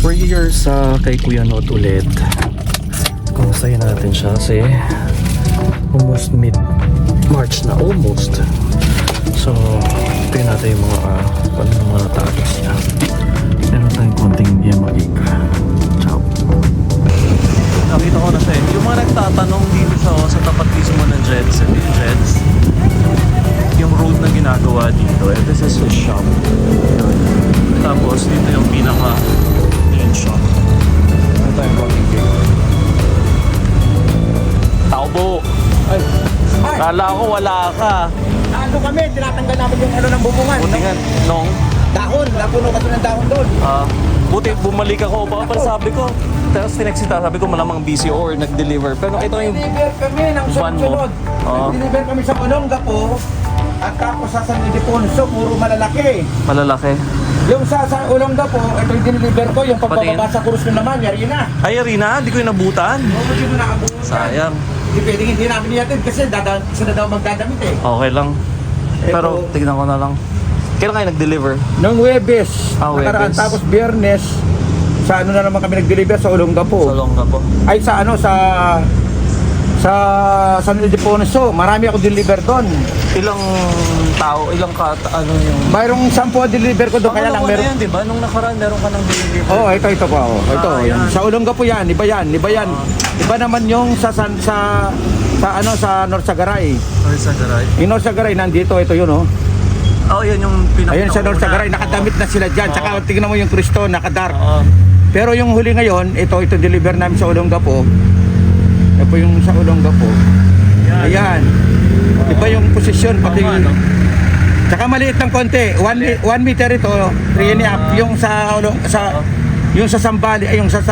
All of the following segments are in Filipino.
We're here sa kay Kuya Not ulit. Kamustahin natin siya kasi almost mid-March na, almost. So, tingnan natin yung mga tatas niya. Meron tayong konting yamagig. Ciao. Nakita ko na siya eh. Yung mga nagtatanong dito siya sa tapat mismo ng Jeds. Ito yung Jeds. Yung road na ginagawa dito. This is his shop. Yun. Tapos dito yung pinaka main shop. Ano tayong pamigay? Taubo! Ay! Kala ko wala ka. Ano kami, tinatanggal namin yung ano ng bubungan. Buti nga, nung? Dahon, napuno kasi ng dahon doon. Buti bumalik ako. Baka pala sabi ko. Tapos tineksita, sabi ko malamang busy or nag-deliver. Pero ito yung Nag-deliver kami ng van mo. sunod-sunod. Nag-deliver kami sa Olongapo. At tapos sa San Ildefonso, puro malalaki. Malalaki. Yung sa Olongapo, ito yung dineliver ko. Yung pagbababa sa Cruz ko naman, yari na. Ay, Arina, hindi ko yung nabutan. Oo, hindi mo nakabuo. Sayang. Hindi pwedeng hindi namin iatid kasi isa na daw magdadamit eh. Okay lang. Pero tignan ko na lang. Kailan kayo nag-deliver? Nung Huwebes, nakaraan, Huwebes. tapos Biyernes, sa ano na naman kami nag-deliver sa Olongapo. Sa Olongapo. Ay sa ano sa San Ildefonso, marami ako deliver doon. Ilang tao, ano yung... Mayroong 10 deliver ko doon, kaya lang meron. Yan, di ba? Nung nakaraan, meron ka ng deliver. Oh, ito po. Ito, yan. Yan. Sa Olongapo yan, iba yan. Iba naman yung sa North Sagaray. Ay, sa garay. Yung North Sagaray nandito, ito yun oh. Oh, yan yung pinaka. Ayun sa North Sagaray, nakadamit na sila diyan. Tsaka tingnan mo yung Cristo, nakadark. Oo. Pero yung huli ngayon, ito deliver namin sa Olongapo. Ito po yung sa Olongapo. Ayan. Iba yung posisyon pati. Tsaka maliit ng konti. 1 meter ito, 3.5. Yung yung sa Sambali, ay yung sa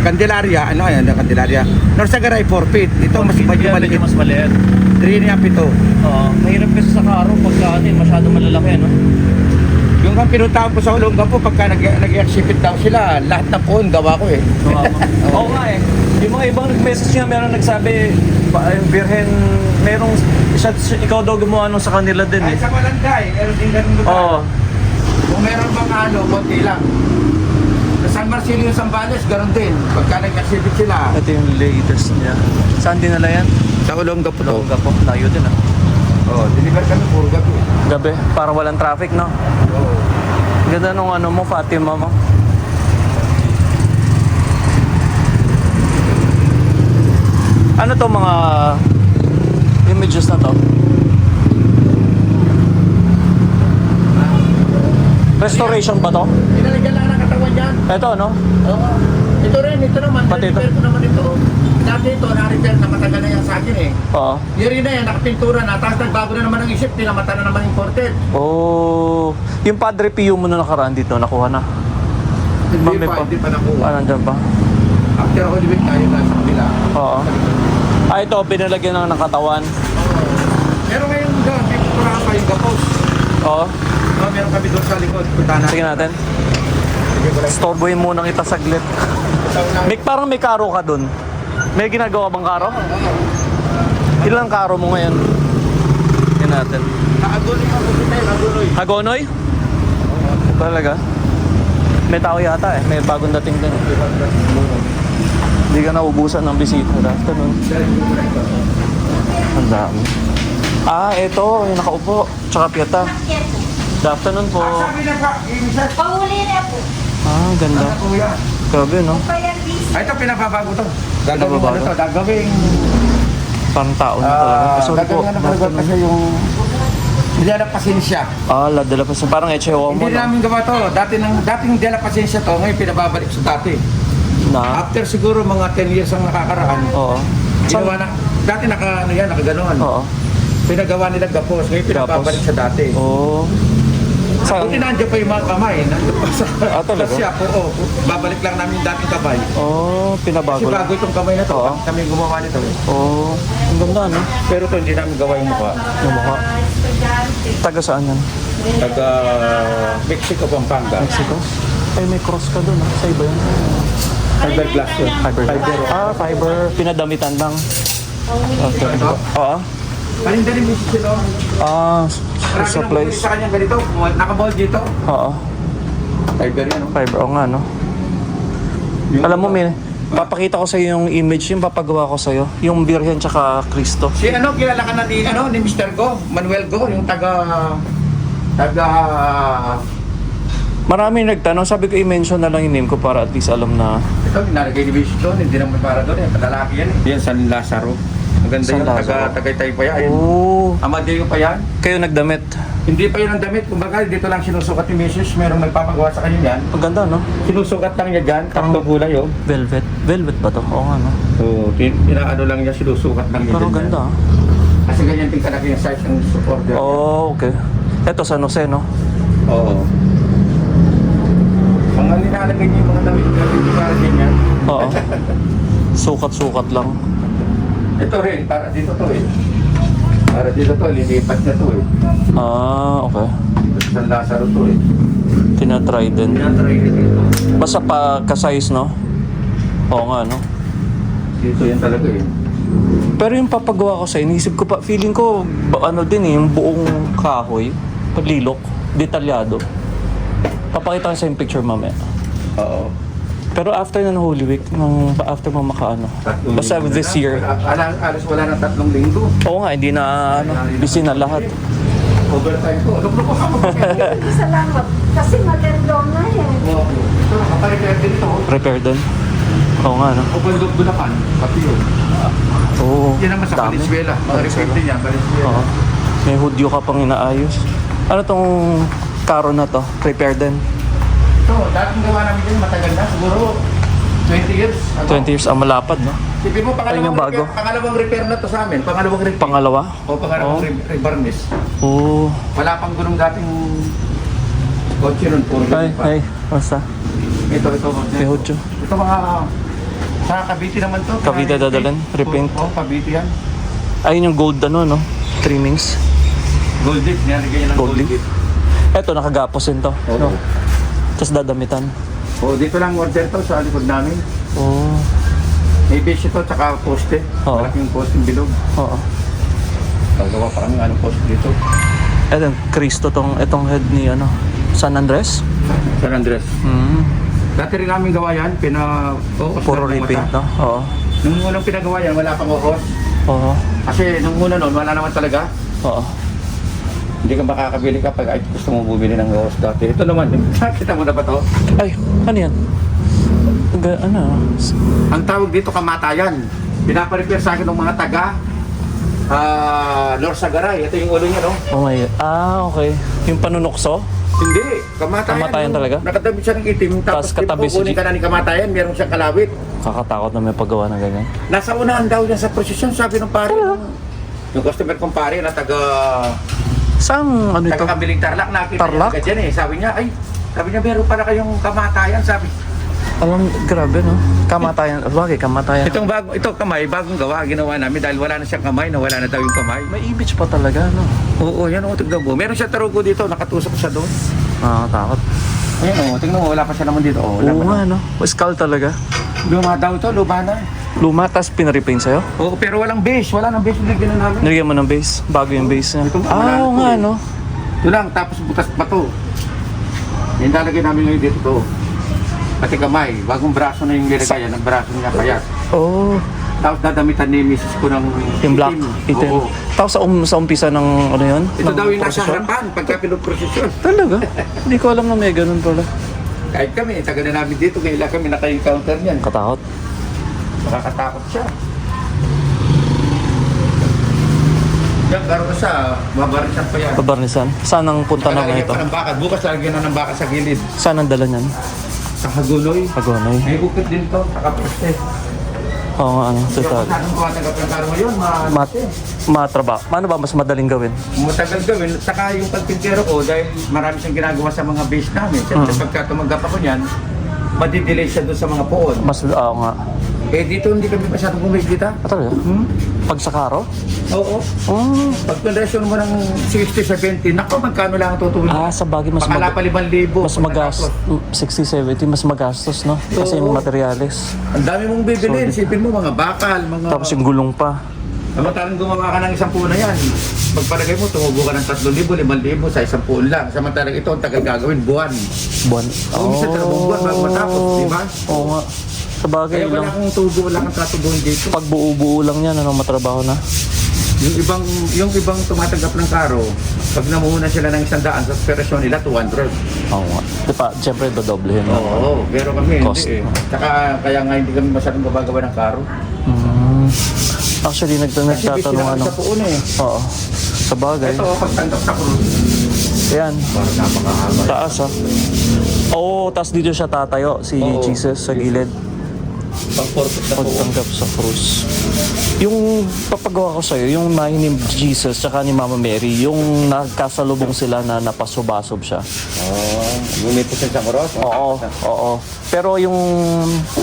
Candelaria, ano yan, Candelaria. North Sagaray 4 feet. Ito mas maliit. Mas maliit. 3.5 ito. Oo. Mahirap kasi sa karo pagka masyado malalaki, no? Yung kang pinuntahan ko sa Olongapo, pagka nag-exhibit daw sila, lahat na po gawa ko eh. Oo nga eh. Yung mga ibang nag-message niya, meron nagsabi, Birhen, merong, ikaw daw gumawa nung sa kanila din eh. Ay, sa Malanday, meron din ganun lugar. Oo. Kung meron bang konti lang. Sa San Marcelino, Zambales, ganun din. Pagka nag-exhibit sila. Ito yung latest niya. Saan dinala yan? Sa Olongapo to. Olongapo. Layo din ah. Oo, deliver kami puro gabi. Gabi. Para walang traffic, no? Oo. Ganda nung ano mo, Fatima mo. Ano to mga images na to? Restoration ba to? Pinalagyan lang ng katawan yan. Ito, no? Oo. Ito naman. Pati ito? Deliver ko naman ito. Dati ito, na-repair na matagal na yan sa akin eh. Oo. Yun na yan, nakapintura na. Tapos nagbago na naman ang isip, pinamata na naman imported. Oh, yung Padre Pio mo na nakaraan dito, nakuha na. Hindi pa nakuha. Ah, nandyan pa? After Holy Week tayo na sa kabila. Oo. Ah, ito, pinalagyan ng nakatawan. Pero ngayon doon, may pinturahan pa yung gapos. Oo. Meron kami doon sa likod. Punta na. Sige natin. Storbohin muna kita saglit. Parang may karo ka dun. May ginagawa bang karo? Ilang karo mo ngayon? Tingnan natin. Nakaguloy ako kita eh, naguloy. Hagonoy? Talaga? May tao yata eh. May bagong dating dun. Hindi ka naubusan ng bisita. Afternoon. Ang dami. Ah, ito. Yung nakaupo. Tsaka piyata. Good afternoon po. Sabi na pa, imisan. Pahuli na po. Ah, ganda. Kuya. Grabe, no? Ay, ito pinababago to. Pinababago? Gagawin ano to, gagawing... Parang tao na talaga. Sorry po. Gagawin ano talaga kasi yung... Hindi na pasensya. Ah, La de la Paz. Parang Echewa mo, Hindi no? namin gawa to. Dating de la pasensya to, ngayon pinababalik sa dati. Na? After siguro mga 10 years ang nakakaraan, Oo. ginawa na, dati nakaganon. Oo. Pinagawa nila gapos, ngayon pinababalik sa dati. Oo. Saan? Buti nandiyan pa yung mga kamay, nandiyan pa sa, talaga? sa siya po. Babalik lang namin yung dating kamay. Oo, Kasi pinabago lang. bago itong kamay na to, Oo. kami gumawa nito. Oo. Ang ganda, no? Pero ito hindi namin gawa yung mukha. Yung mukha. Taga saan yan? Taga Mexico, Pampanga. Mexico? Ay, may cross ka dun, ah. Sa iba yun. Fiberglass yun. Fiber. Fiber. Ah, fiber. Pinadamitan lang. Okay. Ito? Oo. Panindaling mo sila. Ah, Marami sa nang bumili place. sa kanyang ganito. Nakaball dito. Oo. Fiber yan. Fiber, oo nga, no? Alam mo, may papakita ko sa'yo yung image, yung papagawa ko sa'yo. Yung Birhen tsaka Cristo. Si ano, kilala ka na ni Mr. Go, Manuel Go, yung taga Maraming nagtanong, sabi ko i-mention na lang yung name ko para at least alam na. ito, nalagay ni Bish doon, hindi naman para doon, yung lalaki yan. Yan, San Lazaro. Maganda San yung Lazaro. Tagaytay pa yan. Oh. Amadeo pa yan. Kayo nagdamit. Hindi pa yun ang damit, kumbaga dito lang sinusukat ni Mrs. Merong nagpapagawa sa kanya yan. Maganda, no? Sinusukat lang niya dyan, tatlong kulay oh. Velvet. Velvet ba to? Oo nga, no? Oo, inaano lang niya, sinusukat lang niya Pero dyan. ganda, ah. Kasi ganyan din kalaki yung size ng order. Oh, okay. Ito San Jose, no? Oo. Mga nilalagay niya yung mga damit para ganyan. Oo. Sukat-sukat lang. Ito rin, para dito to eh. Para dito to, lilipat niya to eh. Ah, okay. San Lazaro to eh. Tinatry din. Tinatry niya dito. Basta pa ka-size, no? Oo nga, no? Dito yan talaga eh. Pero yung papagawa ko sa inisip ko pa, feeling ko, ano din eh, yung buong kahoy, paglilok, detalyado. Papakita ko sa yung picture mamaya. Oo. Pero after ng Holy Week, after mo makaano. Basta this year. Alas wala ng 3 linggo. Oo nga, hindi na, busy na lahat. Overtime ko. Alam mo ko ka Salamat. Kasi maganda na yan. Ito, nakarepair din ito. Repair doon. Oo nga, no? Upandog Bulacan, pati yun. Oo, Yan naman sa dami. Valenzuela. Mga repair din yan, Valenzuela. Oo. May hudyo ka pang inaayos. Ano tong karo na to? Repair din. Ito, dating gawa namin din, matagal na. Siguro 20 years. 20 years ang malapad, no? Sipin mo, Ayun yung bago. pangalawang repair na to sa amin. Pangalawang repair. Pangalawa? O, pangalawang rebarnis. Oo. Wala pang gulong dating kotse nun. Puro Ay, ganun pa. ay, basta. Ito. May hudyo. Ito mga... Sa Cavite naman to. Cavite dadalhin? Repaint? Oo, Cavite yan. Ayun yung gold, ano, no? Trimmings. Gold dip. Nilalagay yan ng Gold gold leaf. dip. Eto, nakagapos din to. Oo. No? Tapos dadamitan. Oo, dito lang order to sa likod namin. Oo. May base ito, tsaka poste. Oo. Malaking poste yung bilog. Oo. Gagawa pa kami ng poste dito. Eto, Cristo itong head ni, ano, San Andres. San Andres. Dati rin namin gawa yan, Puro repaint, no? Oo. Nung unang pinagawa yan, wala pang ohos. Oo. Kasi nung una nun, wala naman talaga. Oo. Hindi ka makakabili kapag ay gusto mo bumili ng ohos dati. Ito naman, nakita mo na ba to? Ay, ano yan? Ano? Ang tawag dito kamatayan. Pinaparepair sa akin ng mga taga Norsagaray. Ito yung ulo niya, no? Oh my, okay. Yung panunokso? Hindi, kamatayan. Kamatayan talaga? Nakadamit siya ng itim. Tapos Tapos katabi si kukunin ka na ni kamatayan, meron siyang kalawit. Kakatakot na may paggawa ng ganyan. Nasa unahan daw niya sa prosesyon, sabi ng pare. Yung customer kong pare na Saan, ano ito? taga Kabiling Tarlac, nakita Tarlac? niya agad yan eh. Sabi niya, meron pala kayong kamatayan, sabi. Alam, grabe, no? Kamatayan. Bagay, kamatayan. Ito kamay, bagong gawa, ginawa namin dahil wala na siyang kamay, nawala na daw yung kamay. May image pa talaga, no? Oo, yan o, tignan mo. Meron siya tarugo dito, nakatusok siya doon. Nakakatakot. Ayan o, tignan mo, wala pa siya naman dito. O, Oo nga, no? Skull talaga. Luma daw ito, luma na. Luma, tas pinarepaint sa'yo? Oo, pero walang base, wala nang base, hindi na namin. Nilagyan mo ng base? Bago yung base niya? Itong Oo malalago nga, eh. no? Ito lang, tapos butas pa to. Yung lalagay namin ngayon dito to. Pati kamay, bagong braso na yung nilagayan, ang braso niya kaya. Oo. Tapos dadamitan ni Mrs. ko ng Yung black, itim. Oo. Tapos sa umpisa ng, ano yun? Ito Ng daw yung nasa prosesyon? harapan pagka pinag-prosesyon. Talaga? Hindi ko alam na may ganun pala. Kahit kami, taga na namin dito, kaya kami naka-encounter niyan. Katakot. Nakakatakot siya. Yan, garo na siya, babarisan pa yan. Pabarnisan. Saan ang punta na Lalagyan ito? pa ng bakal. Bukas lalagyan na ng bakal sa gilid. Saan ang dala niyan? Sa Haguloy. Agonay. May bukit din to, nakaposte. Oo nga, ano. Hindi ako Total. masyadong tumatanggap ng karo ngayon, Matrabaho. Ano ba mas madaling gawin? matagal gawin. Saka yung pagpintero ko, dahil marami siyang ginagawa sa mga base namin. Siyempre pagka tumanggap ako niyan, madidelay siya doon sa mga poon. Nga. Eh dito hindi kami masyadong kumikita. Talaga? Pag sa karo? Oo. Oh. Pag conversion mo ng 60-70, naku, magkano lang ang tutuwin? Sa bagay mas Pakala pa 5,000. mas magastos. 60-70, mas magastos, no? Kasi yung materyales. Ang dami mong bibilin. Isipin mo, mga bakal, mga... Tapos yung gulong pa. Samantalang gumawa ka ng 10 na yan. Pagpalagay mo, tumubo ka ng 3,000, 5,000 sa 10 lang. Samantalang ito, ang tagal gagawin, buwan. Buwan. Minsan 3 buwan bago matapos, di ba? Oo nga. bagay Kaya wala lang. akong tubo, wala akong tatubuhan dito. Pag buo-buo lang yan, ano, matrabaho na. Yung ibang tumatanggap ng karo, pag namuhunan sila ng 100, sa operasyon nila 200. Oo nga. Di pa, siyempre dodoblehin mo. Oo, pero kami Cost. hindi eh. Tsaka kaya nga hindi kami masyadong gumagawa ng karo. Actually, Kasi nagtatanong ano. sa puon eh. Oo. Sa bagay. Ito, pagtanggap sa cruise, Ayan. parang napakahaba. Taas ah. Oo, tas dito siya tatayo, si Oo. Jesus sa gilid. Pag-purpose na puon. Pagtanggap sa krus. Yung papagawa ko sa'yo, yung imahe ni Jesus tsaka ni Mama Mary, yung nagkasalubong sila na napasubasob siya. Gumito siya sa cross? Oo. Pero yung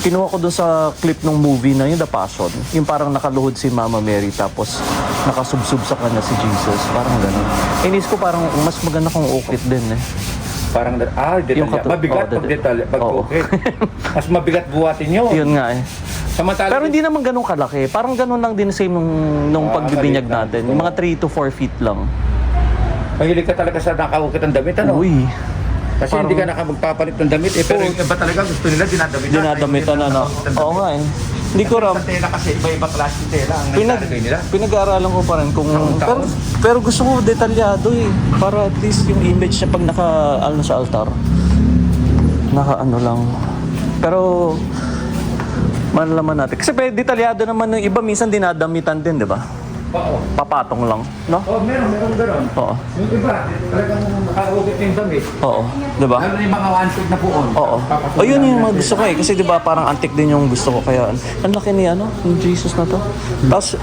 kinuha ko dun sa clip ng movie na yung The Passion, yung parang nakaluhod si Mama Mary tapos nakasubsub sa kanya si Jesus. Parang gano'n. Inis ko parang mas maganda kung ukit din eh. Parang, Yung detalya. Mabigat pag detalya, pag Oo. okay. Mas mabigat buhatin yun. Yun nga eh. Samantala, Pero hindi naman ganun kalaki. Parang ganun lang din same nung pagbibinyag maliit lang. natin. Yung mga 3 to 4 feet lang. mahilig ka talaga sa nakaukit ng damit, ano? Uy. Kasi parang- hindi ka nakamagpapalit ng damit eh. Pero yung iba talaga gusto nila dinadamitan. Dinadamitan na no. Oo nga eh. Hindi ko ram. Sa tela kasi iba-iba klase tela ang naglalagay nila. Pinag-aaralan ko pa rin kung Taon-taon. pero gusto ko detalyado eh para at least yung image niya pag naka ano sa altar naka ano lang pero malalaman natin kasi detalyado naman yung iba minsan dinadamitan din di ba Oo. papatong lang no Oh, meron gano'n. oo Yung iba, talagang nakaukit yung damit. oo di ba Lalo na yung mga one-foot na puon. oo Papasukan o yun yung nila. mga gusto ko eh kasi di ba parang antique din yung gusto ko kaya ang laki ni ano yung Jesus na to tapos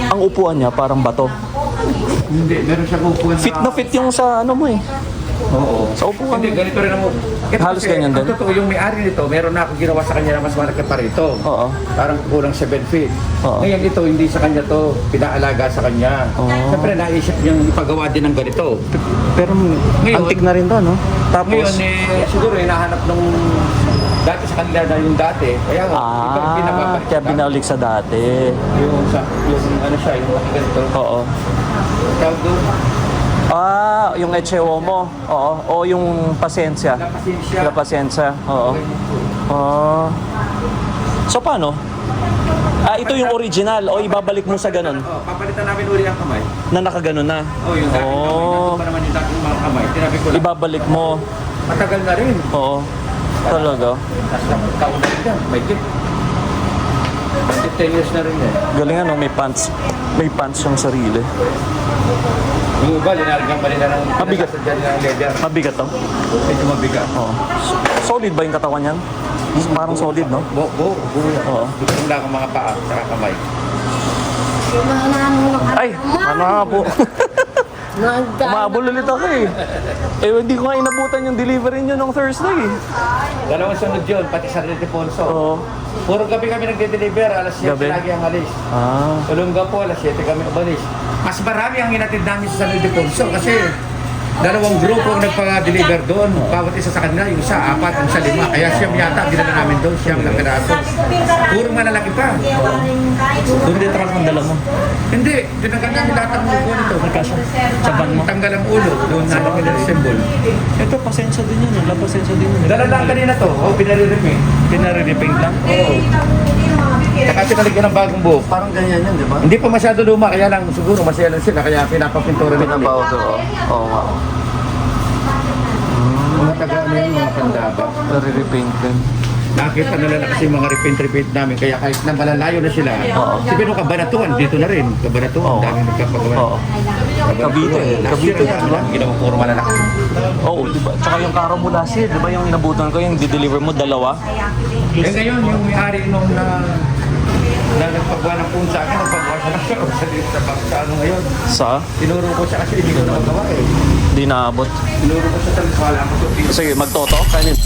ang upuan niya parang bato. Hindi, meron siya upuan Fit na fit yung sa ano mo eh. Oo. Sa upuan. Hindi, ganito rin ang Halos ganyan din? Ang totoo, yung may-ari nito, meron na ako ginawa sa kanya na mas malaki pa rito. Oo. Parang kulang 7 feet. Oo. Ngayon ito, hindi sa kanya to. Pinaalaga sa kanya. Siyempre, naisip niyang ipagawa din ng ganito. Pero Ngayon- antik na rin to, no? Tapos, Ngayon, siguro, hinahanap nung dati sa kanila na yung dati. Kaya nga, ibang pinababalik. kaya binalik sa dati. Yung ano siya, yung laki ganito. Oo. Tawag doon, Yung Echewo mo. Oo. O yung Pasensya. na pasensya. La Pasensya. Oo. So, paano? Ito yung original o ibabalik mo sa ganun? Oh, papalitan namin uli ang kamay. Na nakaganon na? Oh, yung dating kamay. Nandun pa naman yung dating mga kamay. Tinabi ko lang. Ibabalik mo. Matagal na rin. Oo. Talaga. Tapos taon na rin yan. May tip. 10 years na rin yan. Galing ano, may pants. May pants yung sarili. Yung iba, linalagyan pa nila ng Mabigat. dyan ng leather. Mabigat to? Medyo mabigat. Oo. Solid ba yung katawan yan? Parang solid, no? Buo. Oo. Gusto lang ang mga paa sa kamay. Ay, ano nga po. Umabol ulit ako eh. Hindi ko nga inabutan yung delivery nyo nung Thursday eh. Dalawang sunod yun, pati sa Red Defonso. Oo. Puro gabi kami nagde-deliver, alas 7 Gabi? lagi ang alis. Ah. Ulongga po, alas 7 kami umalis. Mas marami ang hinatid namin sa San Ildefonso kasi dalawang grupo ang nagpa-deliver doon. Bawat isa sa kanila, yung isa, 4, yung isa, 5. Kaya siyam yata, dinala namin doon, siyam lang piraso. Puro malalaki pa. Doon din truck ang dala mo. Hindi, tinanggal namin lahat ng ulo nito. Nagkasya. Sa van mo. Tanggal ang ulo, doon namin nila-symbol. Ito, pasensya din yun. La pasensya din yun. Dala lang kanina to, pinare-repaint. Pinare-repaint lang. Oo. Saka pinalagyan ng bagong buhok. Parang ganyan yun, di ba? Hindi pa masyado luma, kaya lang siguro maselan sila, kaya pinapapintura nila. Pinabaw to. Oo nga. Mga taga-ano yun, mga pandaba. Nare-repaint din. Nakita nila na kasi yung mga repaint namin, kaya kahit na malalayo na sila, Oo. sabi nung Kabanatuan, dito na rin. Kabanatuan, Oo. dami nagkapagawa. Oo. Cavite, Cavite. Diba? Ginawa puro malalaki. Oo, di ba? Tsaka yung karo mo last year, di ba yung inabutan ko, yung di-deliver mo, dalawa? Eh ngayon, yung may-ari nung na nagpagawa ng phone sa akin, nagpagawa siya ng karo sa ano ngayon. Sa? Tinuro ko siya kasi hindi ko na magawa eh. Di naabot. Tinuro ko siya talaga, wala ako sa Sige, magtoto. Kainin.